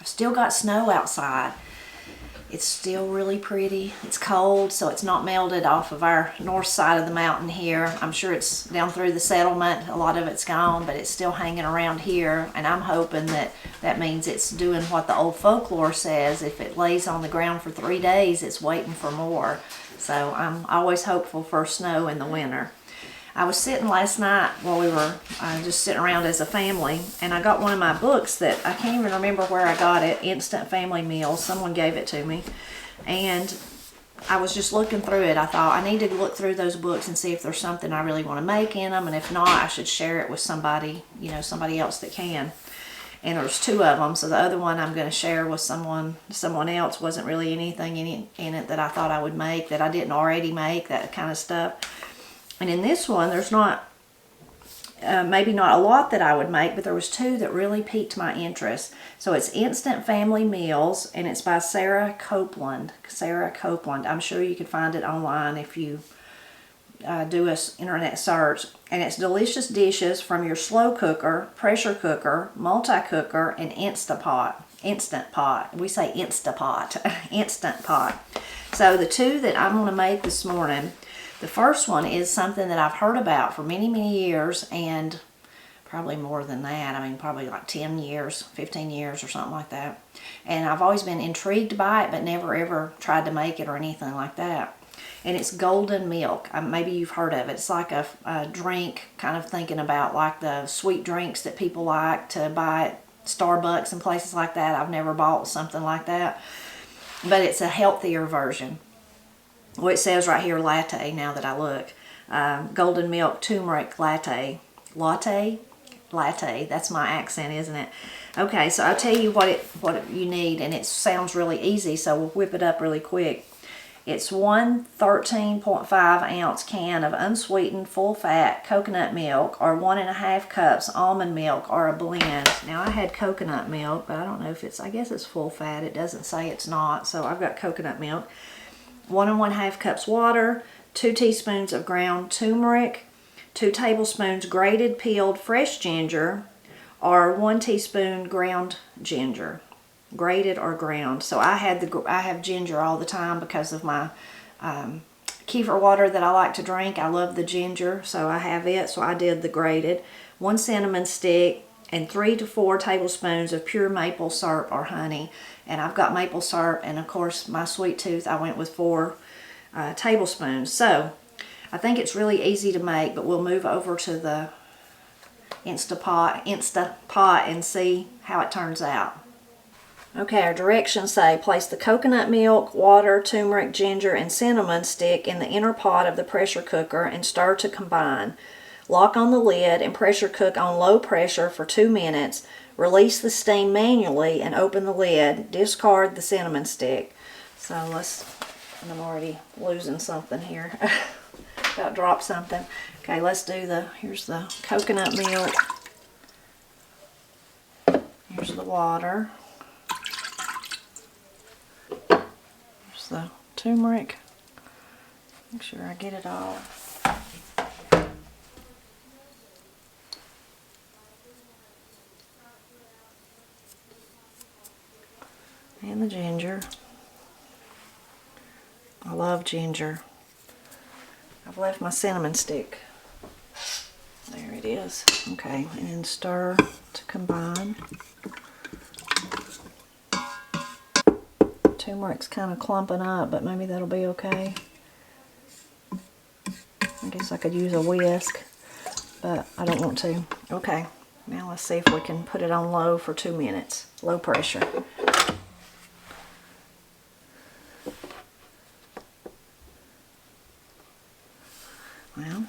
I've still got snow outside. It's still really pretty. It's cold, so it's not melted off of our north side of the mountain here. I'm sure it's down through the settlement. A lot of it's gone, but it's still hanging around here. And I'm hoping that that means it's doing what the old folklore says. If it lays on the ground for 3 days, it's waiting for more. So I'm always hopeful for snow in the winter. I was sitting last night while we were just sitting around as a family, and I got one of my books that I can't even remember where I got it, Instant Family Meals. Someone gave it to me, and I was just looking through it. I thought I need to look through those books and see if there's something I really want to make in them, and if not, I should share it with somebody, you know, somebody else that can. And there's 2 of them, so the other one I'm going to share with someone else. Wasn't really anything in it that I thought I would make that I didn't already make, that kind of stuff. And in this one, there's not, maybe not a lot that I would make, but there was 2 that really piqued my interest. So it's Instant Family Meals, and it's by Sarah Copeland. Sarah Copeland. I'm sure you can find it online if you do an internet search. And it's delicious dishes from your slow cooker, pressure cooker, multi-cooker, and Instant Pot. We say Instapot. Instant Pot. So the 2 that I'm going to make this morning, the first one is something that I've heard about for many, many years, and probably more than that. I mean, probably like 10 years, 15 years or something like that. And I've always been intrigued by it, but never ever tried to make it or anything like that. And it's golden milk. Maybe you've heard of it. It's like a drink, kind of thinking about like the sweet drinks that people like to buy at Starbucks and places like that. I've never bought something like that. But it's a healthier version. Well, it says right here latte now that I look. Golden milk turmeric latte. Latte? That's my accent, isn't it? Okay, so I'll tell you what you need, and it sounds really easy, so we'll whip it up really quick. It's 1 13.5 ounce can of unsweetened full-fat coconut milk, or 1.5 cups almond milk, or a blend. Now I had coconut milk, but I don't know if it's, I guess it's full-fat. It doesn't say it's not, so I've got coconut milk. 1 1/2 cups water, 2 teaspoons of ground turmeric, 2 tablespoons grated peeled fresh ginger, or 1 teaspoon ground ginger, grated or ground. So I have ginger all the time because of my kefir water that I like to drink. I love the ginger, so I have it. So I did the grated. 1 cinnamon stick, and 3 to 4 tablespoons of pure maple syrup or honey. And I've got maple syrup, and of course my sweet tooth, I went with 4 tablespoons. So I think it's really easy to make, but we'll move over to the Instapot and see how it turns out. Okay, our directions say place the coconut milk, water, turmeric, ginger, and cinnamon stick in the inner pot of the pressure cooker and stir to combine. Lock on the lid and pressure cook on low pressure for 2 minutes. Release the steam manually and open the lid. Discard the cinnamon stick. So I'm already losing something here. About dropped something. Okay, let's do here's the coconut milk. Here's the water. Here's the turmeric. Make sure I get it all. And the ginger. I love ginger. I've left my cinnamon stick. There it is. Okay, and stir to combine. Turmeric's kind of clumping up, but maybe that'll be okay. I guess I could use a whisk, but I don't want to. Okay, now let's see if we can put it on low for 2 minutes. Low pressure. Well,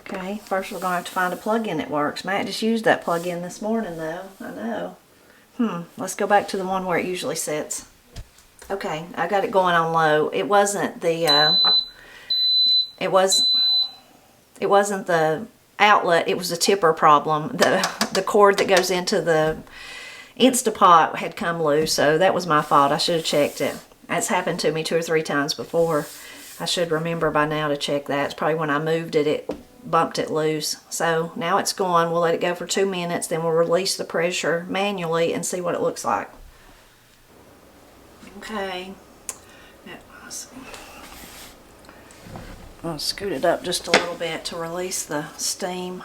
okay, first we're going to have to find a plug-in that works. Matt just used that plug-in this morning though, I know. Let's go back to the one where it usually sits. Okay, I got it going on low. It wasn't the, it wasn't the outlet, it was a tipper problem. The cord that goes into the Instapot had come loose, so that was my fault. I should have checked it. That's happened to me 2 or 3 times before. I should remember by now to check that. It's probably when I moved it, bumped it loose. So now it's going. We'll let it go for 2 minutes, then we'll release the pressure manually and see what it looks like. Okay. I'll scoot it up just a little bit to release the steam.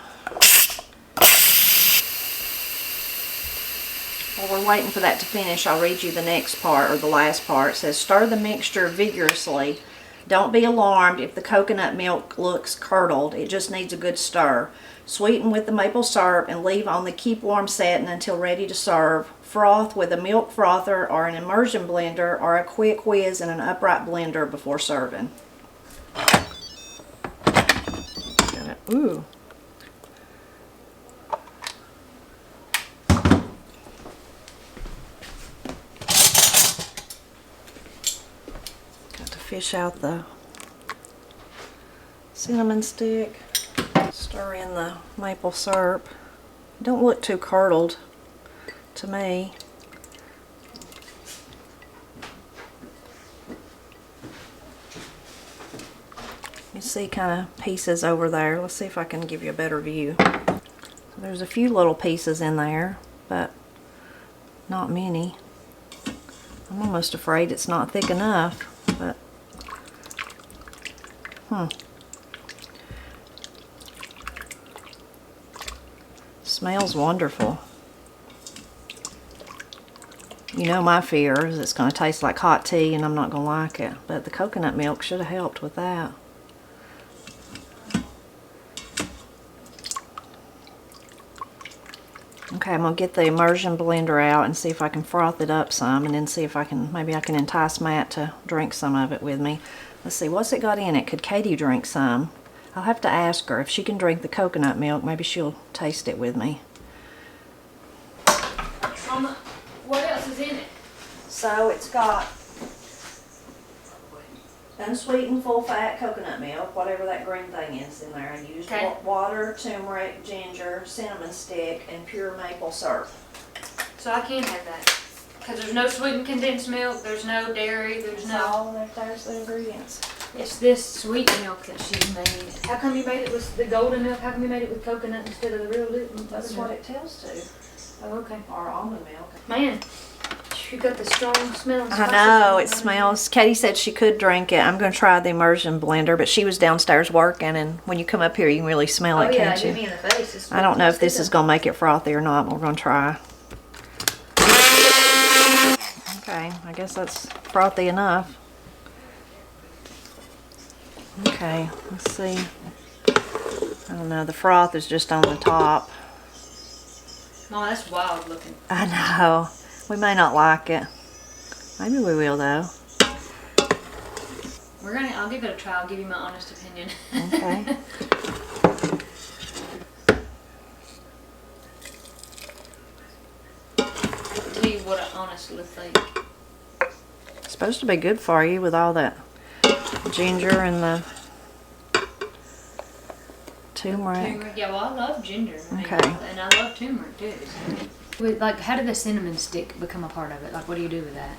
While we're waiting for that to finish, I'll read you the next part, or the last part. It says, stir the mixture vigorously. Don't be alarmed if the coconut milk looks curdled. It just needs a good stir. Sweeten with the maple syrup and leave on the keep warm setting until ready to serve. Froth with a milk frother or an immersion blender or a quick whiz in an upright blender before serving. Ooh. Got to fish out the cinnamon stick. Stir in the maple syrup. Don't look too curdled to me. You see kind of pieces over there. Let's see if I can give you a better view. So there's a few little pieces in there, but not many. I'm almost afraid it's not thick enough, but smells wonderful. You know my fear is it's going to taste like hot tea and I'm not going to like it, but the coconut milk should have helped with that. Okay, I'm going to get the immersion blender out and see if I can froth it up some, and then see if I can, maybe I can entice Matt to drink some of it with me. Let's see, what's it got in it? Could Katie drink some? I'll have to ask her if she can drink the coconut milk. Maybe she'll taste it with me. Mama, what else is in it? So it's got unsweetened full-fat coconut milk, whatever that green thing is in there. I used water, turmeric, ginger, cinnamon stick, and pure maple syrup. So I can have that. Because there's no sweetened condensed milk, there's no dairy, there's There's the ingredients. It's this sweet milk that she made. How come you made it with the golden milk? How come you made it with coconut instead of the real milk? That's what it tells to. Oh, okay. Or almond milk. Man, you got the strong smell. I know, it smells. Katie said she could drink it. I'm going to try the immersion blender, but she was downstairs working, and when you come up here, you can really smell it, can't you? Me in the face. I don't know if this is going to make it frothy or not, but we're going to try. Okay, I guess that's frothy enough. Okay, let's see. I don't know, the froth is just on the top. Mama, that's wild looking. I know. We may not like it. Maybe we will, though. I'll give it a try. I'll give you my honest opinion. Okay. Tell you what I honestly think. It's supposed to be good for you with all that ginger and the turmeric. Yeah, well, I love ginger. Okay. And I love turmeric too. Like, how did the cinnamon stick become a part of it? Like, what do you do with that?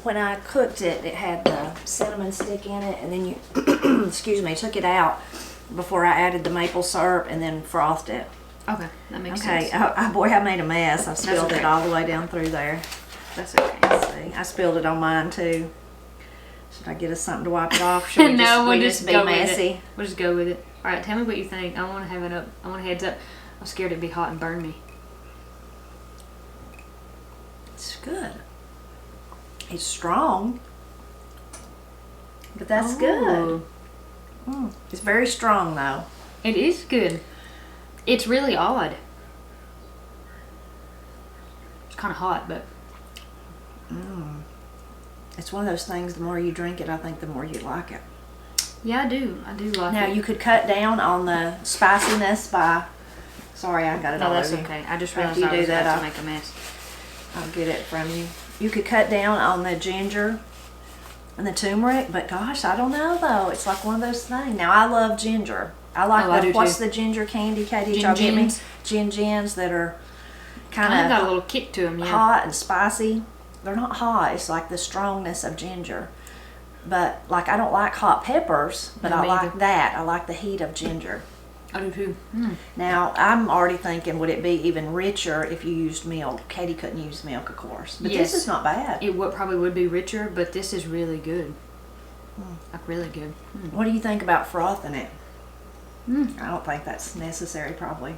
When I cooked it, it had the cinnamon stick in it, and then you, excuse me, took it out before I added the maple syrup and then frothed it. Okay, that makes sense. Okay, boy, I made a mess. I spilled it all the way down through there. That's okay. Let's see, I spilled it on mine too. Should I get us something to wipe it off? Should we No, we'll just be go messy? with it. We'll just go with it. All right, tell me what you think. I want to have it up. I want a heads up. I'm scared it'd be hot and burn me. It's good. It's strong, but that's good. It's very strong though. It is good. It's really odd. It's kind of hot, but it's one of those things, the more you drink it, I think the more you like it. yeah, I do like Now it. you could cut down on the spiciness by, sorry, I got it all No, that's over you. okay. I just After realized you I do was that, about to make a mess. I'll get it from you. You could cut down on the ginger and the turmeric, but gosh, I don't know though. It's like one of those things. Now I love ginger. I like I do what's too. the ginger candy, Katie? Gin Y'all get me? Gins. Gin Gins that are Kind kind of got a of little kick to them, yeah. hot and spicy. They're not hot. It's like the strongness of ginger. But like I don't like hot peppers, but No, I me like either. that. I like the heat of ginger. I do too. Now, I'm already thinking, would it be even richer if you used milk? Katie couldn't use milk, of course. But Yes. this is not bad. It probably would be richer, but this is really good. Like really good. What do you think about frothing it? I don't think that's necessary, probably.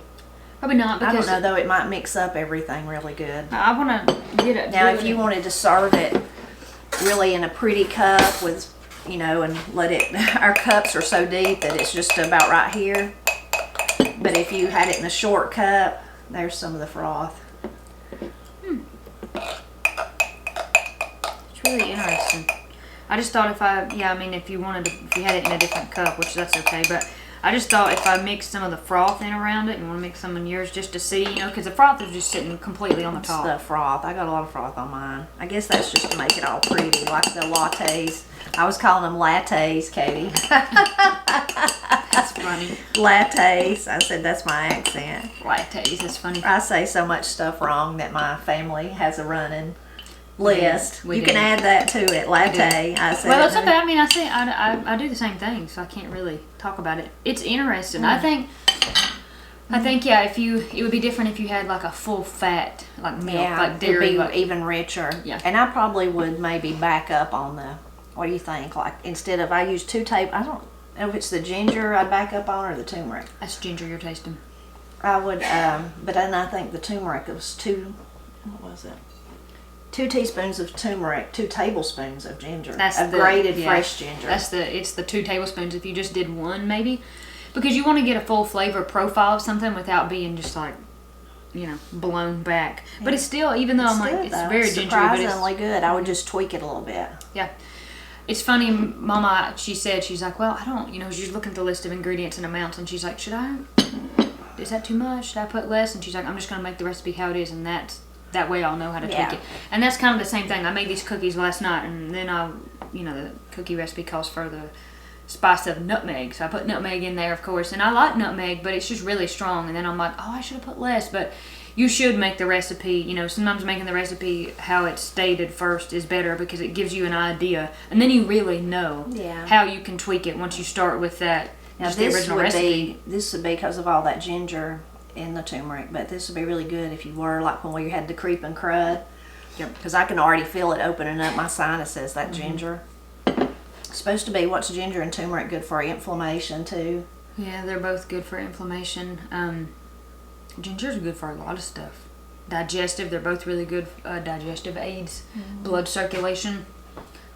Probably not, I because don't know, though. It might mix up everything really good. I want to get it. Now, if you wanted to serve it really in a pretty cup with, you know, and let it, our cups are so deep that it's just about right here. But if you had it in a short cup, there's some of the froth. It's really interesting. I just thought if you wanted to, if you had it in a different cup, which that's okay, but I just thought if I mixed some of the froth in around it, you want to mix some in yours just to see, you know, because the froth is just sitting completely on the top. The froth. I got a lot of froth on mine. I guess that's just to make it all pretty, like the lattes. I was calling them lattes, Katie. That's funny. Lattes. I said that's my accent. Lattes, that's funny. I say so much stuff wrong that my family has a running list. We You do. can add that to it. Latte. I said. Well, it it's okay. I mean, I do the same thing, so I can't really talk about it. It's interesting. I think yeah, it would be different if you had like a full fat, like milk, Yeah, like dairy, it'd be like, even richer. Yeah. And I probably would maybe back up on the. What do you think? Like instead of I use 2 tablespoons. I don't know if it's the ginger I'd back up on or the turmeric. that's ginger you're tasting. I would, but then I think the turmeric was 2. What was it? 2 teaspoons of turmeric, 2 tablespoons of ginger. That's grated fresh ginger. It's the 2 tablespoons if you just did one maybe, because you want to get a full flavor profile of something without being just like, you know, blown back. But it's still, even though I'm like, good, it's though. very It's gingery, but it's surprisingly good. I would just tweak it a little bit. yeah. It's funny, Mama, she's like, well, I don't, you know, she's looking at the list of ingredients and amounts, and she's like, is that too much? Should I put less? And she's like, I'm just going to make the recipe how it is, and that way I'll know how to tweak it. And that's kind of the same thing. I made these cookies last night, and then the cookie recipe calls for the spice of nutmeg. So I put nutmeg in there, of course, and I like nutmeg, but it's just really strong. And then I'm like, oh, I should have put less, but you should make the recipe, you know, sometimes making the recipe how it's stated first is better because it gives you an idea. And then you really know how you can tweak it once you start with that. Now just the original recipe. This would be because of all that ginger in the turmeric, but this would be really good if you were like when we had the creeping crud. Because I can already feel it opening up my sinuses, that ginger. It's supposed to be, what's ginger and turmeric good for? Inflammation too. Yeah, they're both good for inflammation. Ginger's good for a lot of stuff. Digestive, they're both really good digestive aids. Blood circulation,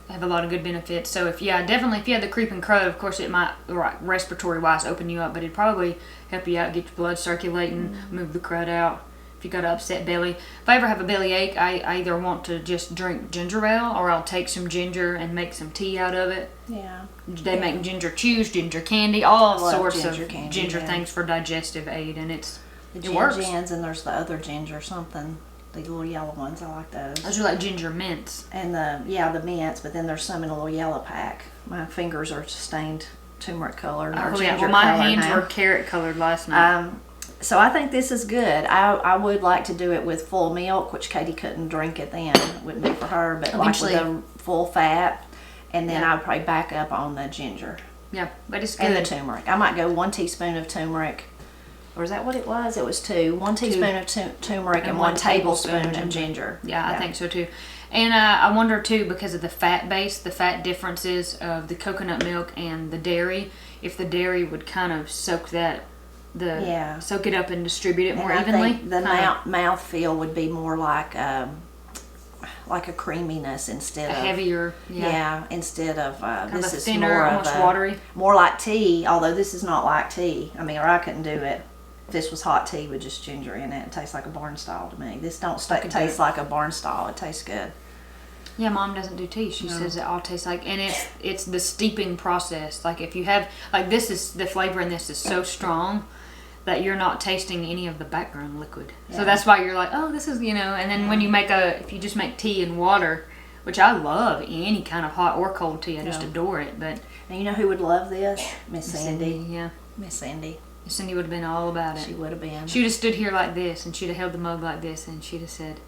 they have a lot of good benefits. So if you had the creeping crud, of course it might, respiratory wise, open you up, but it'd probably help you out, get your blood circulating, move the crud out. If you got an upset belly, if I ever have a belly ache, I either want to just drink ginger ale, or I'll take some ginger and make some tea out of it. Yeah. They make ginger chews, ginger candy, all love sorts ginger of candy, ginger yeah. things for digestive aid, and it works. works. And there's the other ginger something, the little yellow ones. I like those. Those are like ginger mints. And the mints, but then there's some in a little yellow pack. My fingers are stained turmeric colored. Oh yeah, well my hands were carrot colored last night. So I think this is good. I would like to do it with full milk, which Katie couldn't drink it then. It wouldn't be for her, but Eventually. like with the full fat. And then Yeah. I would probably back up on the ginger Yeah, but it's good. and the turmeric. I might go 1 teaspoon of turmeric. Or is that what it was? It was 2. 1 teaspoon of turmeric and 1 tablespoon of ginger. Yeah, I think so too. And I wonder too, because of the fat base, the fat differences of the coconut milk and the dairy, if the dairy would kind of soak that, soak it up and distribute it more and evenly. I think the mouth feel would be more like a creaminess instead of heavier. Instead of Kind this of is thinner, more almost of watery. More like tea. Although this is not like tea. I mean, or I couldn't do it. If this was hot tea with just ginger in it, it tastes like a barn style to me. This don't taste like a barn style. It tastes good. Yeah, Mom doesn't do tea. She says it all tastes like, and it's the steeping process. Like if you have, like this is, the flavor in this is so strong that you're not tasting any of the background liquid. Yeah. So that's why you're like, oh, this is, you know, and then when you if you just make tea and water, which I love any kind of hot or cold tea, I just adore it. But and you know who would love this? Miss Sandy. Yeah. Miss Sandy. Cindy would have been all about it. She would have been. She would have stood here like this, and she'd have held the mug like this, and she'd have said,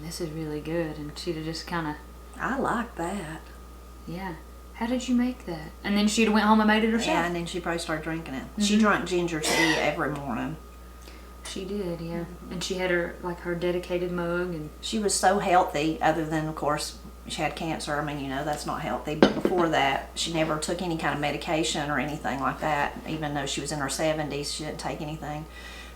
this is really good. And she'd have just kind of... I like that. Yeah. How did you make that? And then she'd went home and made it herself? Yeah, and then she probably started drinking it. She drank ginger tea every morning. She did, yeah. And she had her dedicated mug, and she was so healthy, other than, of course, she had cancer. I mean, you know, that's not healthy. But before that, she never took any kind of medication or anything like that. Even though she was in her 70s, she didn't take anything.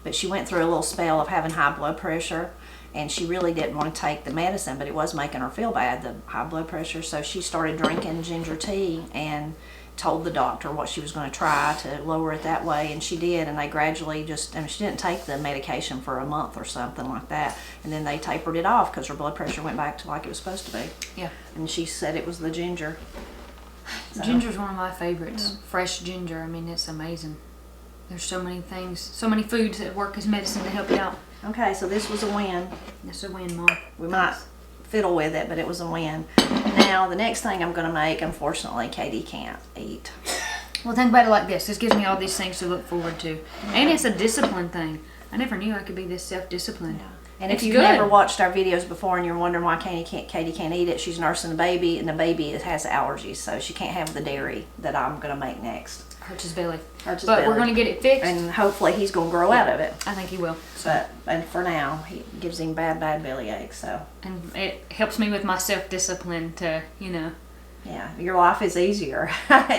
But she went through a little spell of having high blood pressure, and she really didn't want to take the medicine, but it was making her feel bad, the high blood pressure. So she started drinking ginger tea and told the doctor what she was going to try to lower it that way, and she did. And they gradually she didn't take the medication for a month or something like that, and then they tapered it off because her blood pressure went back to like it was supposed to be. Yeah. And she said it was the ginger. So, ginger's one of my favorites. Fresh ginger, I mean, it's amazing. There's so many things, so many foods that work as medicine to help you out. okay, so this was a win. That's a win, Mom. We might fiddle with it, but it was a win. Now, the next thing I'm going to make, unfortunately, Katie can't eat. Well, think about it like this. This gives me all these things to look forward to. And it's a discipline thing. I never knew I could be this self-disciplined. Yeah. And if It's you've good. never watched our videos before and you're wondering why Katie can't eat it, she's nursing the baby, and the baby has allergies, so she can't have the dairy that I'm going to make next. Hurts his belly. Hurts his But we're belly. going to get it fixed. And hopefully he's going to grow out of it. I think he will. And for now, he gives him bad belly aches, so. And it helps me with my self-discipline to, Yeah, your life is easier.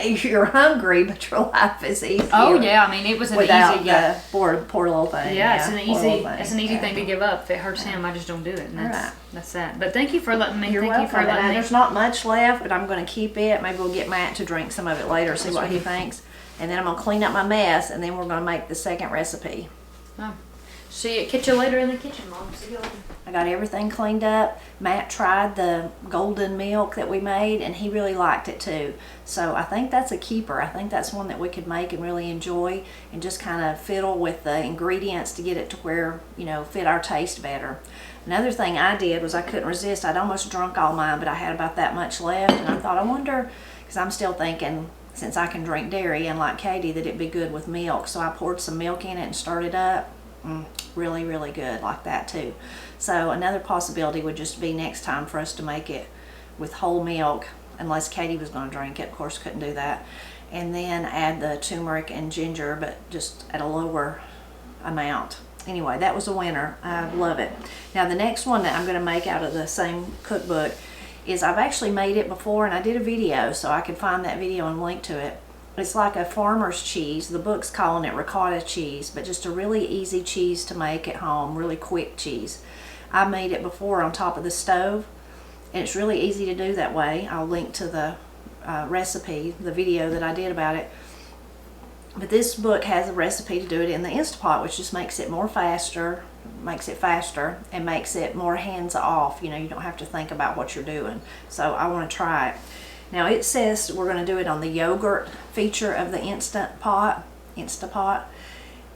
You're hungry, but your life is easier. Oh, yeah. I mean, it was an without easy... the poor little thing. Yeah, it's an easy Yeah. thing to give up. If it hurts him, I just don't do it. And Alright. that's that. But thank you for letting me. You're thank welcome. you for letting me. There's not much left, but I'm going to keep it. Maybe we'll get Matt to drink some of it later, see what he thinks. And then I'm going to clean up my mess, and then we're going to make the second recipe. Oh. Catch you later in the kitchen, Mom. See you later. I got everything cleaned up. Matt tried the golden milk that we made, and he really liked it too. So I think that's a keeper. I think that's one that we could make and really enjoy, and just kind of fiddle with the ingredients to get it to where, fit our taste better. Another thing I did was I couldn't resist. I'd almost drunk all mine, but I had about that much left, and I thought, I wonder, because I'm still thinking, since I can drink dairy, and like Katie, that it'd be good with milk. So I poured some milk in it and stirred it up. Really, really good like that too. So another possibility would just be next time for us to make it with whole milk, unless Katie was going to drink it. Of course, couldn't do that. And then add the turmeric and ginger, but just at a lower amount. Anyway, that was a winner. I love it. Now the next one that I'm going to make out of the same cookbook is, I've actually made it before, and I did a video, so I could find that video and link to it. It's like a farmer's cheese. The book's calling it ricotta cheese, but just a really easy cheese to make at home, really quick cheese. I made it before on top of the stove, and it's really easy to do that way. I'll link to the recipe, the video that I did about it. But this book has a recipe to do it in the Instant Pot, which just makes it faster, and makes it more hands-off. You don't have to think about what you're doing. So I want to try it. Now it says we're going to do it on the yogurt feature of the Instant Pot,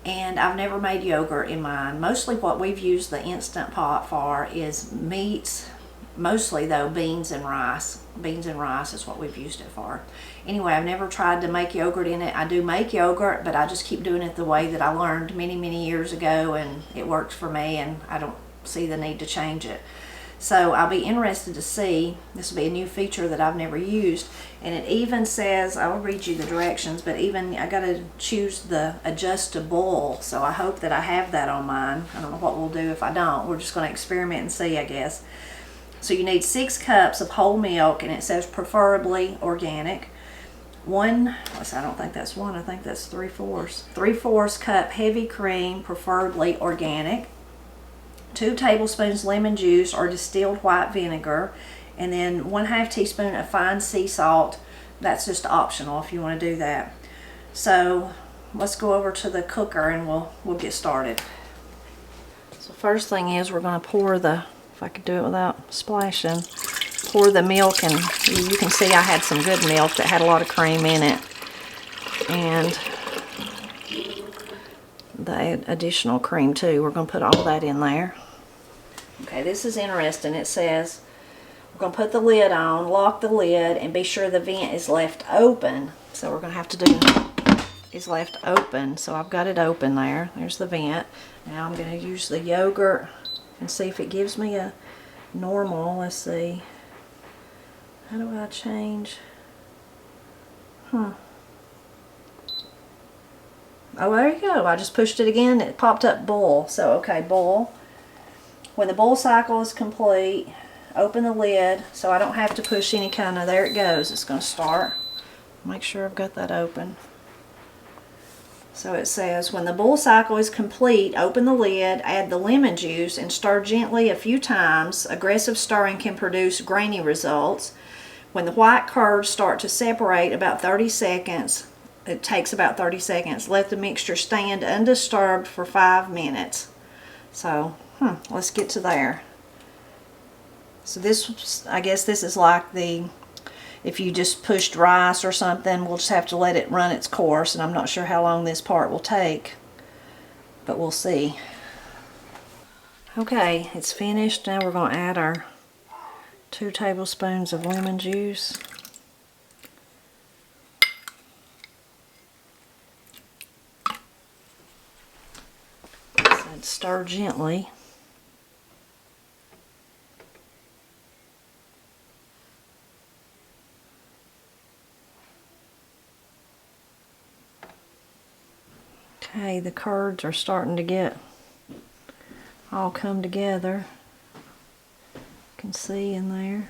and I've never made yogurt in mine. Mostly what we've used the Instant Pot for is meats, mostly though beans and rice. Beans and rice is what we've used it for. Anyway, I've never tried to make yogurt in it. I do make yogurt, but I just keep doing it the way that I learned many, many years ago, and it works for me, and I don't see the need to change it. So I'll be interested to see. This will be a new feature that I've never used, and it even says, I'll read you the directions, but even I got to choose the adjust to boil, so I hope that I have that on mine. I don't know what we'll do if I don't. We're just going to experiment and see, I guess. So you need 6 cups of whole milk, and it says preferably organic. I don't think that's 1, I think that's 3/4. 3/4 cup heavy cream, preferably organic. 2 tablespoons lemon juice or distilled white vinegar, and then 1/2 teaspoon of fine sea salt. That's just optional if you want to do that. So let's go over to the cooker and we'll get started. So first thing is, we're going to pour if I could do it without splashing, pour the milk, and you can see I had some good milk that had a lot of cream in it, and the additional cream too. We're going to put all that in there. Okay, this is interesting. It says we're going to put the lid on, lock the lid, and be sure the vent is left open. So we're going to have to do is left open. So I've got it open there. There's the vent. Now I'm going to use the yogurt and see if it gives me a normal. Let's see. How do I change? Oh, there you go. I just pushed it again. It popped up boil. So, okay, boil. When the boil cycle is complete, open the lid so I don't have to push any kind of, there it goes. It's going to start. Make sure I've got that open. So it says, when the boil cycle is complete, open the lid, add the lemon juice, and stir gently a few times. Aggressive stirring can produce grainy results. When the white curds start to separate, about 30 seconds, it takes about 30 seconds, let the mixture stand undisturbed for 5 minutes. So, let's get to there. So this, I guess this is like the, if you just pushed rice or something, we'll just have to let it run its course, and I'm not sure how long this part will take, but we'll see. Okay, it's finished. Now we're going to add our 2 tablespoons of lemon juice. Stir gently. Okay, the curds are starting to get all come together. You can see in there.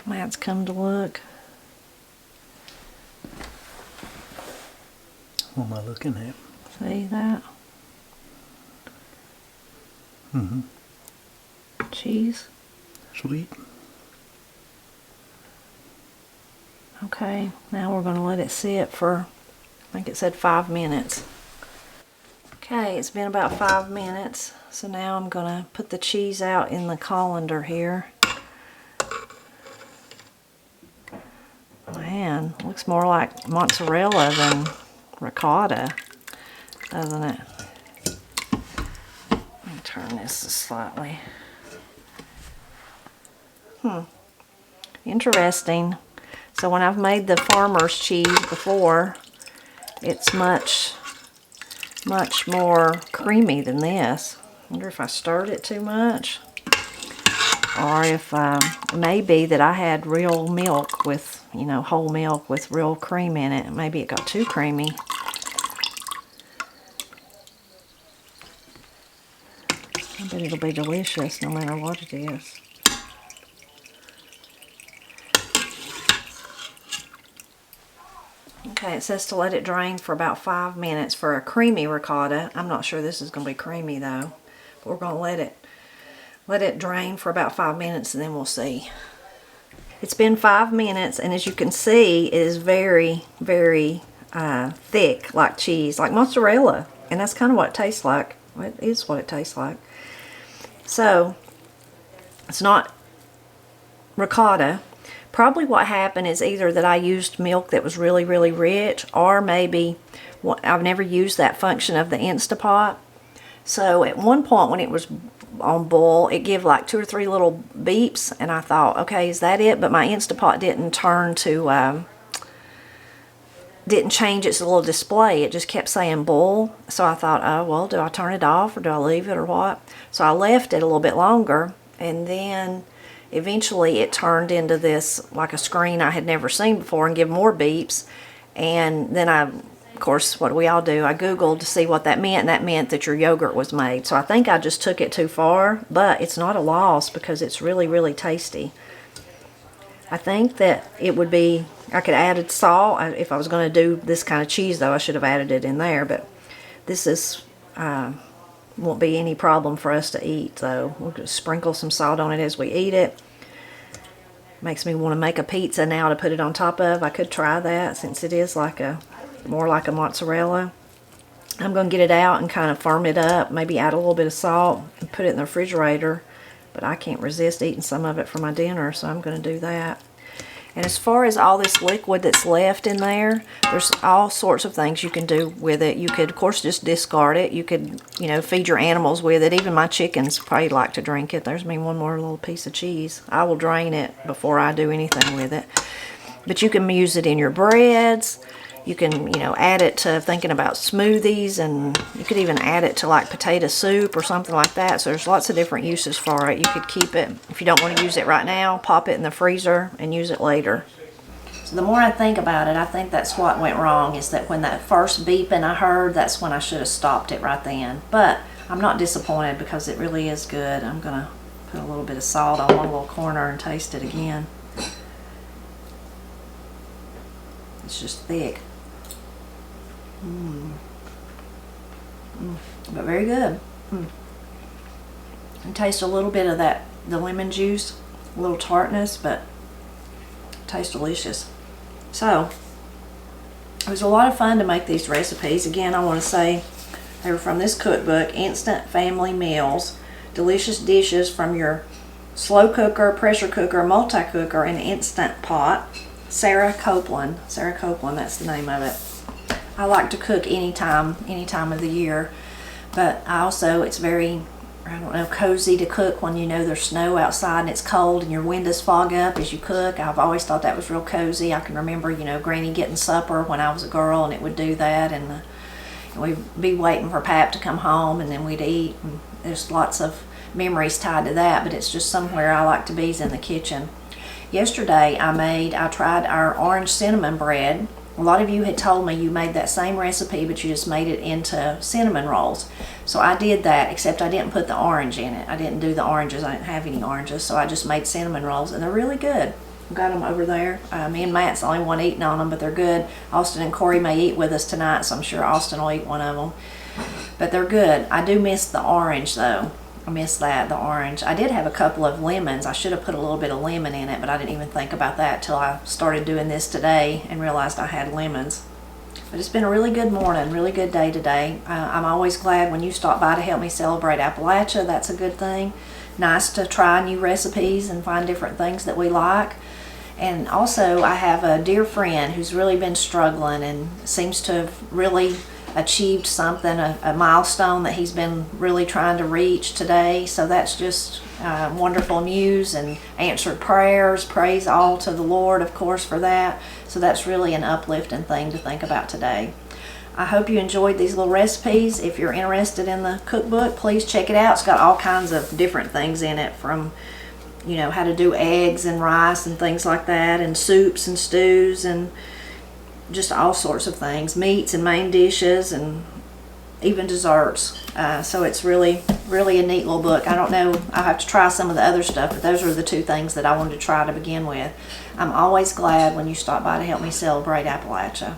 Matt's come to look. What am I looking at? See that? Cheese. Sweet. Okay, now we're going to let it sit for, I think it said 5 minutes. Okay, it's been about 5 minutes. So now I'm going to put the cheese out in the colander here. Man, looks more like mozzarella than ricotta, doesn't it? Let me turn this slightly. Interesting. So when I've made the farmer's cheese before, it's much more creamy than this. I wonder if I stirred it too much, or if it may be that I had real milk with, you know, whole milk with real cream in it. Maybe it got too creamy. I bet it'll be delicious no matter what it is. Okay, it says to let it drain for about 5 minutes for a creamy ricotta. I'm not sure this is going to be creamy though. But we're going to let it drain for about 5 minutes and then we'll see. It's been 5 minutes, and as you can see, it is very, very thick, like cheese, like mozzarella. And that's kind of what it tastes like. It is what it tastes like. So, it's not ricotta. Probably what happened is either that I used milk that was really, really rich, or maybe I've never used that function of the Instapot. So at one point when it was on boil, it gave like 2 or 3 little beeps, and I thought, okay, is that it? But my Instapot didn't turn to, didn't change its little display. It just kept saying boil. So I thought, oh, well, do I turn it off or do I leave it or what? So I left it a little bit longer, and then eventually it turned into this, like a screen I had never seen before, and give more beeps. And then of course, what do we all do? I Googled to see what that meant, and that meant that your yogurt was made. So I think I just took it too far, but it's not a loss because it's really, really tasty. I think that it would be, I could add salt. If I was going to do this kind of cheese, though, I should have added it in there, but this is, won't be any problem for us to eat, though. We'll just sprinkle some salt on it as we eat it. Makes me want to make a pizza now to put it on top of. I could try that since it is like more like a mozzarella. I'm going to get it out and kind of firm it up, maybe add a little bit of salt and put it in the refrigerator, but I can't resist eating some of it for my dinner, so I'm going to do that. And as far as all this liquid that's left in there, there's all sorts of things you can do with it. You could, of course, just discard it. You could, you know, feed your animals with it. Even my chickens probably like to drink it. There's me one more little piece of cheese. I will drain it before I do anything with it. But you can use it in your breads. You can, you know, add it to thinking about smoothies, and you could even add it to like potato soup or something like that. So there's lots of different uses for it. You could keep it, if you don't want to use it right now, pop it in the freezer and use it later. So the more I think about it, I think that's what went wrong, is that when that first beeping I heard, that's when I should have stopped it right then. But I'm not disappointed because it really is good. I'm going to put a little bit of salt on one little corner and taste it again. It's just thick. But very good. And taste a little bit of the lemon juice, a little tartness, but tastes delicious. So it was a lot of fun to make these recipes. Again, I want to say they were from this cookbook, Instant Family Meals, delicious dishes from your slow cooker, pressure cooker, multi-cooker, and instant pot. Sarah Copeland, that's the name of it. I like to cook any time of the year, but it's very, cozy to cook when you know there's snow outside and it's cold and your windows fog up as you cook. I've always thought that was real cozy. I can remember, Granny getting supper when I was a girl, and it would do that, and we'd be waiting for Pap to come home, and then we'd eat. And there's lots of memories tied to that, but it's just somewhere I like to be, is in the kitchen. Yesterday I tried our orange cinnamon bread. A lot of you had told me you made that same recipe, but you just made it into cinnamon rolls. So I did that, except I didn't put the orange in it. I didn't do the oranges. I didn't have any oranges, so I just made cinnamon rolls, and they're really good. I've got them over there. Me and Matt's the only one eating on them, but they're good. Austin and Corey may eat with us tonight, so I'm sure Austin will eat one of them. But they're good. I do miss the orange, though. I miss the orange. I did have a couple of lemons. I should have put a little bit of lemon in it, but I didn't even think about that till I started doing this today and realized I had lemons. But it's been a really good morning, really good day today. I'm always glad when you stop by to help me celebrate Appalachia. That's a good thing. Nice to try new recipes and find different things that we like. And also, I have a dear friend who's really been struggling and seems to have really achieved something, a milestone that he's been really trying to reach today. So that's just wonderful news, and answered prayers. Praise all to the Lord, of course, for that. So that's really an uplifting thing to think about today. I hope you enjoyed these little recipes. If you're interested in the cookbook, please check it out. It's got all kinds of different things in it, from how to do eggs and rice and things like that, and soups and stews, and just all sorts of things, meats and main dishes, and even desserts. So it's really, really a neat little book. I don't know, I'll have to try some of the other stuff, but those are the two things that I wanted to try to begin with. I'm always glad when you stop by to help me celebrate Appalachia.